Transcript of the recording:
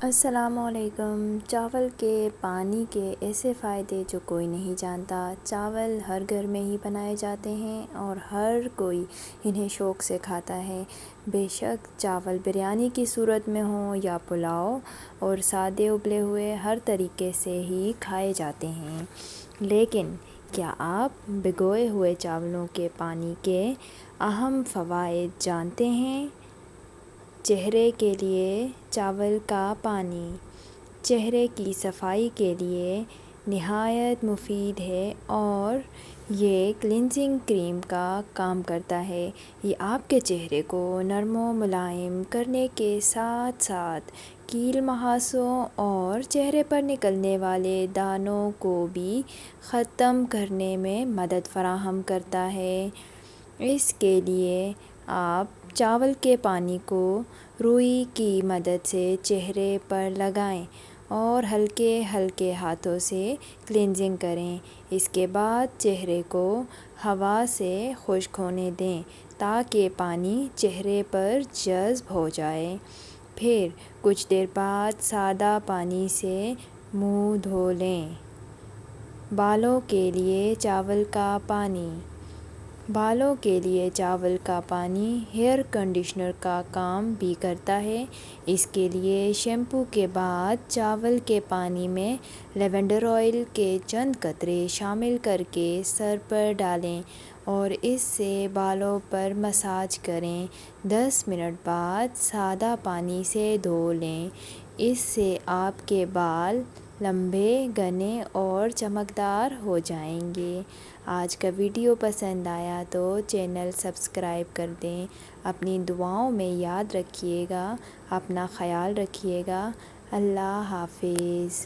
السلام علیکم۔ چاول کے پانی کے ایسے فائدے جو کوئی نہیں جانتا۔ چاول ہر گھر میں ہی بنائے جاتے ہیں اور ہر کوئی انہیں شوق سے کھاتا ہے۔ بے شک چاول بریانی کی صورت میں ہوں یا پلاؤ اور سادے ابلے ہوئے ہر طریقے سے ہی کھائے جاتے ہیں، لیکن کیا آپ بھگوئے ہوئے چاولوں کے پانی کے اہم فوائد جانتے ہیں؟ چہرے کے لیے چاول کا پانی چہرے کی صفائی کے لیے نہایت مفید ہے اور یہ کلینزنگ کریم کا کام کرتا ہے۔ یہ آپ کے چہرے کو نرم و ملائم کرنے کے ساتھ ساتھ کیل مہاسوں اور چہرے پر نکلنے والے دانوں کو بھی ختم کرنے میں مدد فراہم کرتا ہے۔ اس کے لیے آپ چاول کے پانی کو روئی کی مدد سے چہرے پر لگائیں اور ہلکے ہلکے ہاتھوں سے کلینزنگ کریں۔ اس کے بعد چہرے کو ہوا سے خشک ہونے دیں تاکہ پانی چہرے پر جذب ہو جائے۔ پھر کچھ دیر بعد سادہ پانی سے منہ دھو لیں۔ بالوں کے لیے چاول کا پانی بالوں کے لیے چاول کا پانی ہیئر کنڈیشنر کا کام بھی کرتا ہے۔ اس کے لیے شیمپو کے بعد چاول کے پانی میں لیونڈر آئل کے چند قطرے شامل کرکے سر پر ڈالیں اور اس سے بالوں پر مساج کریں۔ 10 منٹ بعد سادہ پانی سے دھو لیں۔ اس سے آپ کے بال لمبے، گھنے اور چمکدار ہو جائیں گے۔ آج کا ویڈیو پسند آیا تو چینل سبسکرائب کر دیں۔ اپنی دعاؤں میں یاد رکھیے گا۔ اپنا خیال رکھیے گا۔ اللہ حافظ۔